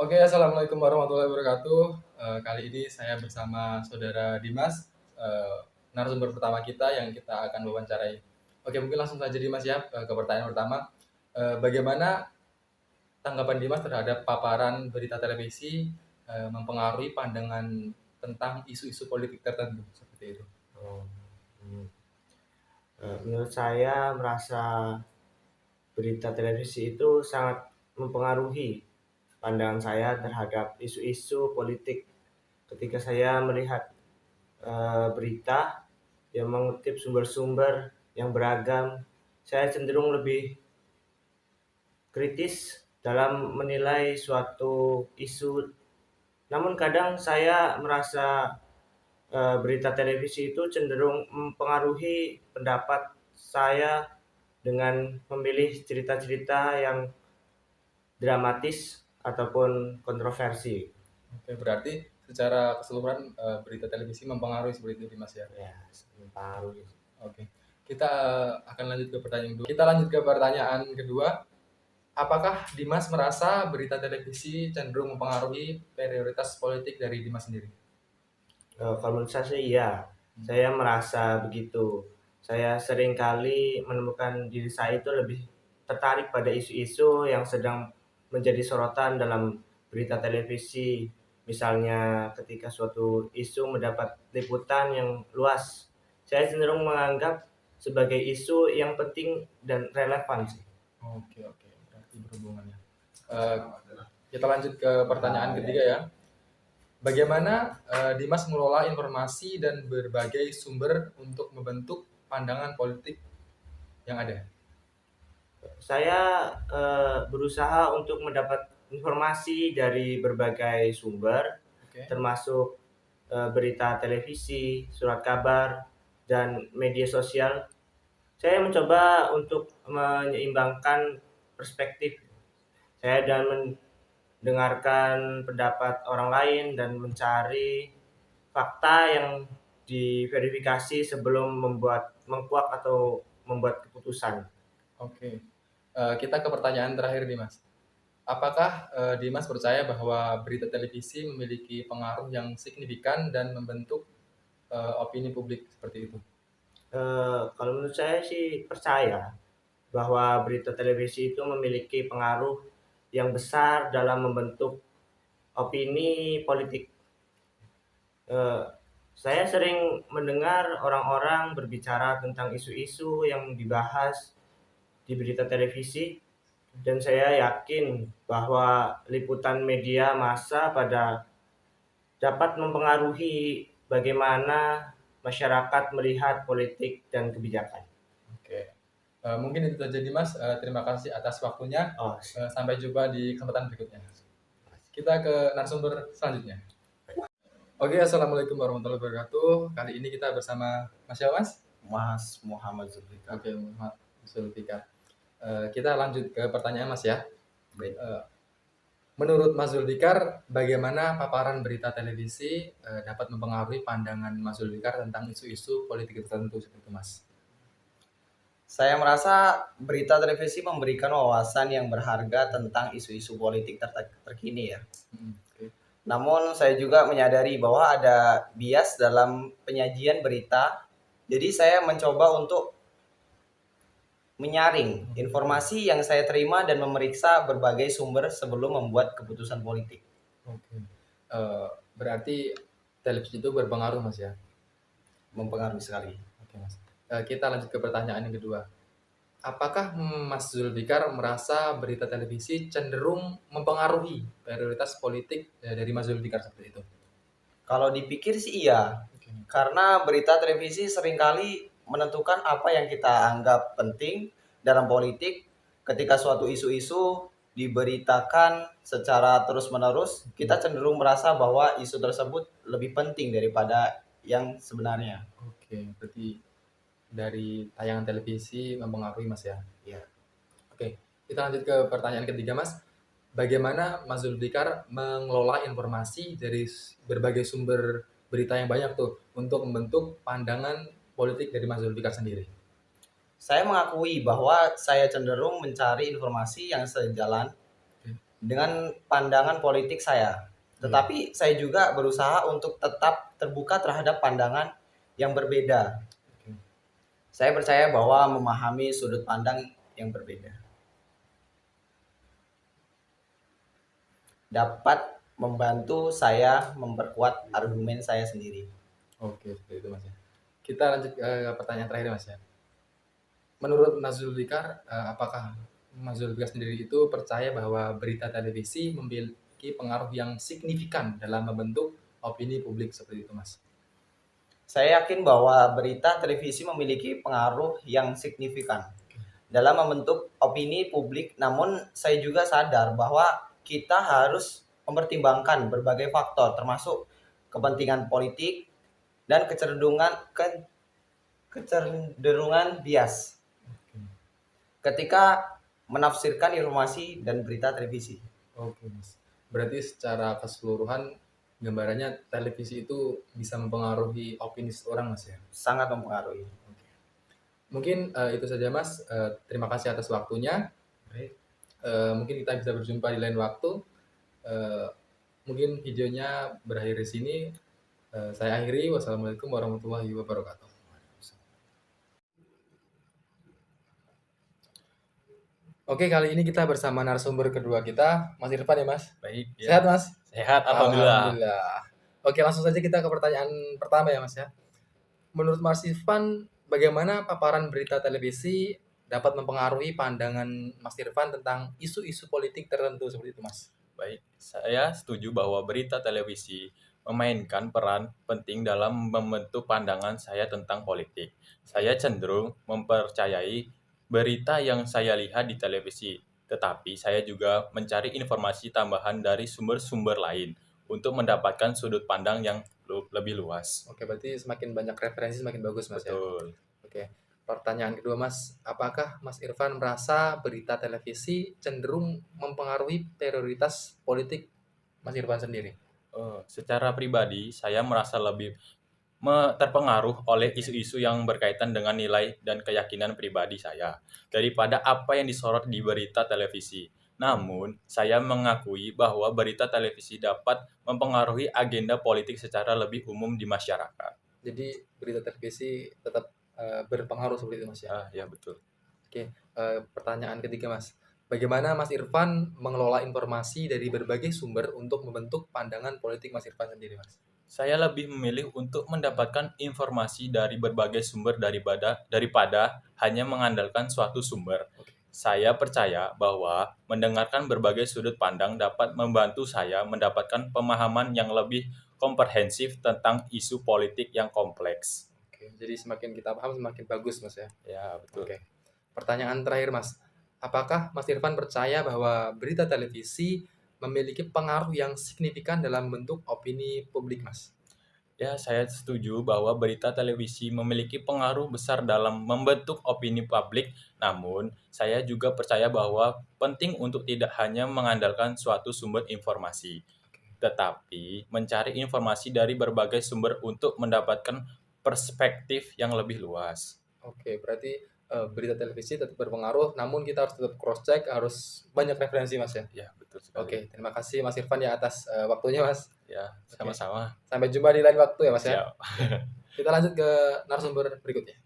Oke, assalamualaikum warahmatullahi wabarakatuh. Kali ini saya bersama saudara Dimas, narasumber pertama kita yang kita akan wawancarai. Oke, mungkin langsung saja Dimas ya ke pertanyaan pertama. Bagaimana tanggapan Dimas terhadap paparan berita televisi mempengaruhi pandangan tentang isu-isu politik tertentu seperti itu? Oh, hmm. Menurut saya merasa berita televisi itu sangat mempengaruhi pandangan saya terhadap isu-isu politik. Ketika saya melihat berita yang mengutip sumber-sumber yang beragam, saya cenderung lebih kritis dalam menilai suatu isu. Namun kadang saya merasa berita televisi itu cenderung mempengaruhi pendapat saya dengan memilih cerita-cerita yang dramatis ataupun kontroversi. Oke, berarti secara keseluruhan berita televisi mempengaruhi seperti itu Dimas ya? Ya, mempengaruhi. Oke, kita akan lanjut ke pertanyaan kedua. Kita lanjut ke pertanyaan kedua. Apakah Dimas merasa berita televisi cenderung mempengaruhi prioritas politik dari Dimas sendiri? Kalau menurut saya sih iya, saya merasa begitu. Saya sering kali menemukan diri saya itu lebih tertarik pada isu-isu yang sedang menjadi sorotan dalam berita televisi. Misalnya ketika suatu isu mendapat liputan yang luas, saya cenderung menganggap sebagai isu yang penting dan relevan sih. Oke, oke, berarti berhubungannya. Eh, kita lanjut ke pertanyaan ketiga ya. Bagaimana Dimas mengelola informasi dan berbagai sumber untuk membentuk pandangan politik yang ada? Saya berusaha untuk mendapat informasi dari berbagai sumber, Oke, termasuk berita televisi, surat kabar, dan media sosial. Saya mencoba untuk menyeimbangkan perspektif saya dan mendengarkan pendapat orang lain dan mencari fakta yang diverifikasi sebelum membuat mengkuak atau membuat keputusan. oke. Kita ke pertanyaan terakhir Dimas. Apakah Dimas percaya bahwa berita televisi memiliki pengaruh yang signifikan dan membentuk opini publik seperti itu? Kalau menurut saya sih percaya bahwa berita televisi itu memiliki pengaruh yang besar dalam membentuk opini politik. Eee, saya sering mendengar orang-orang berbicara tentang isu-isu yang dibahas di berita televisi dan saya yakin bahwa liputan media massa dapat mempengaruhi bagaimana masyarakat melihat politik dan kebijakan. Oke. Mungkin itu saja Dimas. Terima kasih atas waktunya. Oh, Sampai jumpa di kesempatan berikutnya. Kita ke narasumber selanjutnya. Oke, assalamualaikum warahmatullahi wabarakatuh. Kali ini kita bersama Mas siapa Mas? Mas Muhammad Zulfikar. Oke, Mas Zulfikar. Kita lanjut ke pertanyaan Mas ya. Baik. Menurut Mas Zulfikar, bagaimana paparan berita televisi dapat mempengaruhi pandangan Mas Zulfikar tentang isu-isu politik tertentu seperti itu, Mas? Saya merasa berita televisi memberikan wawasan yang berharga tentang isu-isu politik terkini ya. Oke. Namun saya juga menyadari bahwa ada bias dalam penyajian berita. Jadi saya mencoba untuk menyaring informasi yang saya terima dan memeriksa berbagai sumber sebelum membuat keputusan politik. Oke. Berarti televisi itu berpengaruh, Mas ya? Mempengaruhi sekali. Oke, Mas. Kita lanjut ke pertanyaan yang kedua. Apakah Mas Zulfikar merasa berita televisi cenderung mempengaruhi prioritas politik dari Mas Zulfikar seperti itu? Kalau dipikir sih iya, Oke. karena berita televisi seringkali menentukan apa yang kita anggap penting dalam politik. Ketika suatu isu-isu diberitakan secara terus-menerus, kita cenderung merasa bahwa isu tersebut lebih penting daripada yang sebenarnya. Oke, berarti dari tayangan televisi mempengaruhi Mas ya? Ya. Oke, kita lanjut ke pertanyaan ketiga Mas. Bagaimana Mas Zulfikar mengelola informasi dari berbagai sumber berita yang banyak tuh untuk membentuk pandangan politik dari Mas Zulfikar sendiri? Saya mengakui bahwa saya cenderung mencari informasi yang sejalan dengan pandangan politik saya. Tetapi saya juga berusaha untuk tetap terbuka terhadap pandangan yang berbeda. Saya percaya bahwa memahami sudut pandang yang berbeda dapat membantu saya memperkuat argumen saya sendiri. Oke, seperti itu Mas ya. Kita lanjut ke pertanyaan terakhir Mas ya. Menurut Mas Zulfikar, apakah Mas Zulfikar sendiri itu percaya bahwa berita televisi memiliki pengaruh yang signifikan dalam membentuk opini publik seperti itu Mas? Saya yakin bahwa berita televisi memiliki pengaruh yang signifikan dalam membentuk opini publik, namun saya juga sadar bahwa kita harus mempertimbangkan berbagai faktor termasuk kepentingan politik dan kecenderungan bias ketika menafsirkan informasi dan berita televisi. Oke Mas. Berarti secara keseluruhan gambarannya televisi itu bisa mempengaruhi opini seorang Mas ya? Sangat mempengaruhi. Mungkin itu saja Mas. Terima kasih atas waktunya. Mungkin kita bisa berjumpa di lain waktu. Mungkin videonya berakhir di sini. Saya akhiri. Wassalamualaikum warahmatullahi wabarakatuh. Oke, kali ini kita bersama narasumber kedua kita, Mas Irfan ya Mas. Baik, ya. Sehat Mas? Sehat, alhamdulillah. Oke, langsung saja kita ke pertanyaan pertama ya Mas ya. Menurut Mas Irfan, bagaimana paparan berita televisi dapat mempengaruhi pandangan Mas Irfan tentang isu-isu politik tertentu seperti itu Mas? Baik, saya setuju bahwa berita televisi memainkan peran penting dalam membentuk pandangan saya tentang politik. Saya cenderung mempercayai berita yang saya lihat di televisi, tetapi saya juga mencari informasi tambahan dari sumber-sumber lain untuk mendapatkan sudut pandang yang lebih luas. Oke, berarti semakin banyak referensi semakin bagus Mas ya? Betul. Oke, pertanyaan kedua Mas, apakah Mas Irfan merasa berita televisi cenderung mempengaruhi prioritas politik Mas Irfan sendiri? Secara pribadi, saya merasa lebih terpengaruh oleh isu-isu yang berkaitan dengan nilai dan keyakinan pribadi saya daripada apa yang disorot di berita televisi. Namun, saya mengakui bahwa berita televisi dapat mempengaruhi agenda politik secara lebih umum di masyarakat. Jadi berita televisi tetap berpengaruh seperti itu Mas ya? Ya betul. Oke, pertanyaan ketiga Mas, bagaimana Mas Irfan mengelola informasi dari berbagai sumber untuk membentuk pandangan politik Mas Irfan sendiri Mas? Saya lebih memilih untuk mendapatkan informasi dari berbagai sumber daripada hanya mengandalkan suatu sumber. Oke. Saya percaya bahwa mendengarkan berbagai sudut pandang dapat membantu saya mendapatkan pemahaman yang lebih komprehensif tentang isu politik yang kompleks. Oke, jadi semakin kita paham semakin bagus Mas ya? Ya, betul. Oke. Pertanyaan terakhir Mas, apakah Mas Irfan percaya bahwa berita televisi memiliki pengaruh yang signifikan dalam bentuk opini publik Mas? Ya, saya setuju bahwa berita televisi memiliki pengaruh besar dalam membentuk opini publik, namun saya juga percaya bahwa penting untuk tidak hanya mengandalkan suatu sumber informasi, tetapi mencari informasi dari berbagai sumber untuk mendapatkan perspektif yang lebih luas. Oke, berarti berita televisi tetap berpengaruh, namun kita harus tetap cross check, harus banyak referensi Mas ya? Ya, betul sekali. Oke, terima kasih Mas Irfan ya atas waktunya Mas. Ya, sama-sama. Sampai jumpa di lain waktu ya Mas ya. Siap. Kita lanjut ke narasumber berikutnya.